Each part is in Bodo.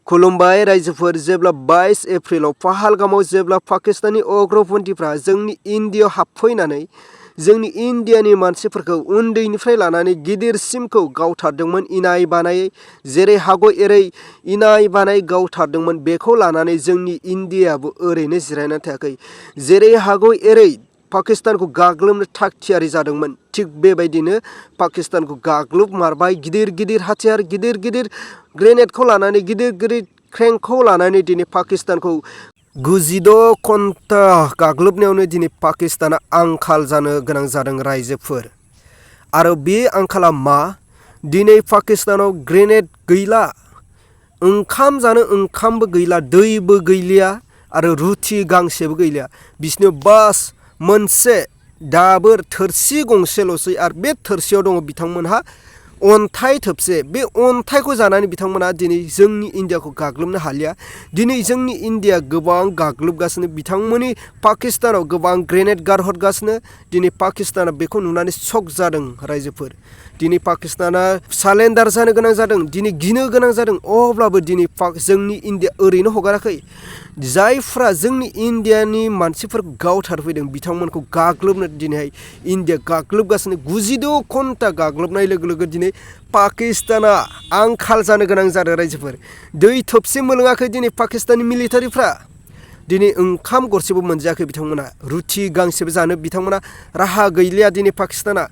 खुलुमबाय रायजोफोर जेब्ला 22 एप्रिलाव पहलगामाव जेब्ला पाकिस्ताननि उग्रपन्थिफ्रा जोंनि इन्डियायाव हाबफैनानै जोंनि इन्डियानि मानसिफोरखौ उन्दैनिफ्राय लानानै गिदिरसिमखौ गावथारदोंमोन इनाय बानायै जेरै हागौ एरै इनाय बानाय गावथारदोंमोन बेखौ लानानै जोंनि इन्डियायाबो ओरैनो जिरायनानै थायाखै जेरै हागौ एरै पाकिस्तानखौ गाग्लोबनो थाग थियारि जादोंमोन थिग बेबायदिनो पाकिस्तानखौ गाग्लोबमारबाय गिदिर गिदिर हाथियार गिदिर गिदिर ग्रेनेडखौ लानानै गिदिर गिदिर क्रेंकखौ लानानै दिनै पाकिस्तानखौ 96 घन्टा गाग्लोबनायावनो दिनै पाकिस्ताना आंखाल जानो गोनां जादों रायजोफोर आरो बे आंखाला मा दिनै पाकिस्तानाव ग्रेनेड गैला ओंखाम जानो ओंखामबो गैला दैबो गैलिया आरो रुथि गांसेबो गैलिया बिसनो बास मोनसे दाबोर थोरसि गंसेल'सै आरो बे थोरसियाव दङ बिथांमोनहा अन्थाइ थोबसे बे अन्थाइखौ जानानै बिथांमोना दिनै जोंनि इन्डियाखौ गाग्लोबनो हालिया दिनै जोंनि इन्डिया गोबां गाग्लोबगासिनो बिथांमोननि पाकिस्तानाव गोबां ग्रेनेड गारहरगासिनो दिनै पाकिस्ताना बेखौ नुनानै शक जादों रायजोफोर दिनै पाकिस्ताना सारेन्डार जानो गोनां जादों दिनै गिनो गोनां जादों अब्लाबो दिनै जोंनि इन्डिया ओरैनो हगाराखै जायफ्रा जोंनि इन्डियानि मानसिफोरखौ गावथारफैदों बिथांमोनखौ गाग्लोबनो दिनैहाय इन्डिया गाग्लोबगासिनो 96 घन्टा गाग्लोबनाय लोगो लोगो दिनै पाकिस्ताना आंखाल जानो गोनां जादों रायजोफोर दै थोबसे मोनलोङाखै दिनै पाकिस्ताननि मिलिटारिफ्रा दिनै ओंखाम गरसेबो मोनजायाखै बिथांमोना रुथि गांसेबो जानो बिथांमोना राहा गैलिया दिनै पाकिस्ताना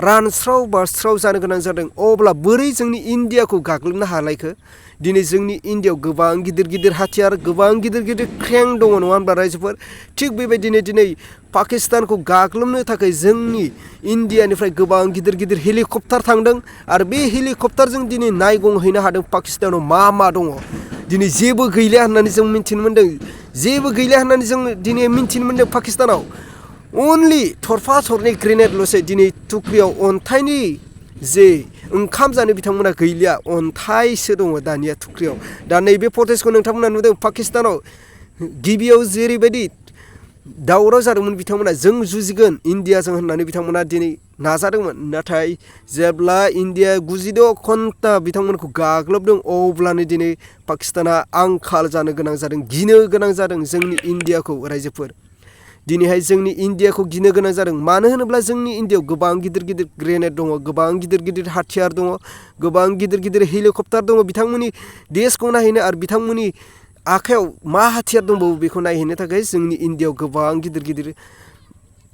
रानस्राव बास्राव जानो गोनां जादों अब्ला बोरै जोंनि इन्डियाखौ गाग्लोबनो हालायखो दिनै जोंनि इन्डियायाव गोबां गिदिर गिदिर हाथियार गोबां गिदिर गिदिर क्रेंक दङ नङा होनब्ला रायजोफोर थिग बेबायदिनो दिनै पाकिस्तानखौ गाग्लोबनो थाखाय जोंनि इन्डियानिफ्राय गोबां गिदिर गिदिर हेलिकप्टार थांदों आरो बे हेलिकप्टारजों दिनै नायगंहैनो हादों पाकिस्तानाव मा दङ दिनै जेबो गैलिया होननानै जों मिन्थिनो मोन्दों जेबो गैलिया होननानै जों दिनै मिन्थिनो मोन्दों पाकिस्तानाव अनलि थरफा थरनै ग्रेनेडल'सै दिनै टुक्रियाव अन्थाइनि जे ओंखाम जानो बिथांमोना गैलिया अन्थाइसो दङ दानिया टुक्रियाव दा नैबे फटेजखौ नोंथांमोना नुदों पाकिस्तानाव गिबियाव जेरैबायदि दावराव जादोंमोन बिथांमोना जों जुजिगोन इन्डियाजों होननानै बिथांमोना दिनै नाजादोंमोन नाथाय जेब्ला इन्डिया 96 घन्टा बिथांमोनखौ गाग्लोबदों अब्लानो दिनै पाकिस्ताना आंखाल जानो गोनां जादों गिनो गोनां जादों जोंनि इन्डियाखौ रायजोफोर दिनैहाय जोंनि इन्डियाखौ गिनो गोनां जादों मानो होनोब्ला जोंनि इन्डियायाव गोबां गिदिर गिदिर ग्रेनेड दङ गोबां गिदिर गिदिर हाथियार दङ गोबां गिदिर गिदिर हेलिकप्टार दङ बिथांमोननि देशखौ नायहैनो आरो बिथांमोननि आखायाव मा हाथियार दंबावो बेखौ नायहैनो थाखाय जोंनि इन्डियायाव गोबां गिदिर गिदिर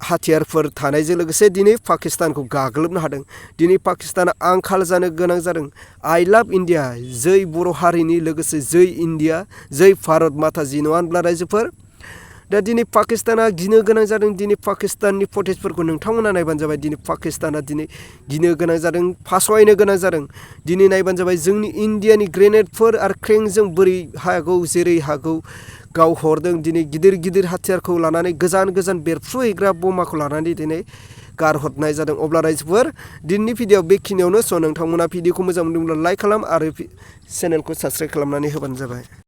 हाथियारफोर थानायजों लोगोसे दिनै पाकिस्तानखौ गाग्लोबनो हादों दिनै पाकिस्ताना आंखाल जानो गोनां जादों आइ लाभ इन्डिया जै बर' हारिनि लोगोसे जै इन्डिया जै भारत माताजी नङा होनब्ला रायजोफोर दा दिनै पाकिस्ताना गिनो गोनां जादों दिनै पाकिस्ताननि फटेजफोरखौ नोंथांमोना नायबानो जाबाय दिनै पाकिस्ताना दिनै गिनो गोनां जादों फासयनो गोनां जादों दिनै नायबानो जाबाय जोंनि इन्डियानि ग्रेनेडफोर आरो क्रेंकजों बोरै हागौ जेरै हागौ गावहरदों दिनै गिदिर गिदिर हाथियारखौ लानानै गोजान गोजान बेरफ्रुहैग्रा बमाखौ लानानै दिनै गारहरनाय जादों अब्ला रायजोफोर दिनैनि भिडिअ बेखिनियावनो स' नोंथांमोना भिडिअखौ मोजां मोनदोंब्ला लाइक खालाम आरो चेनेलखौ साबस्क्राइब खालामनानै होबानो जाबाय।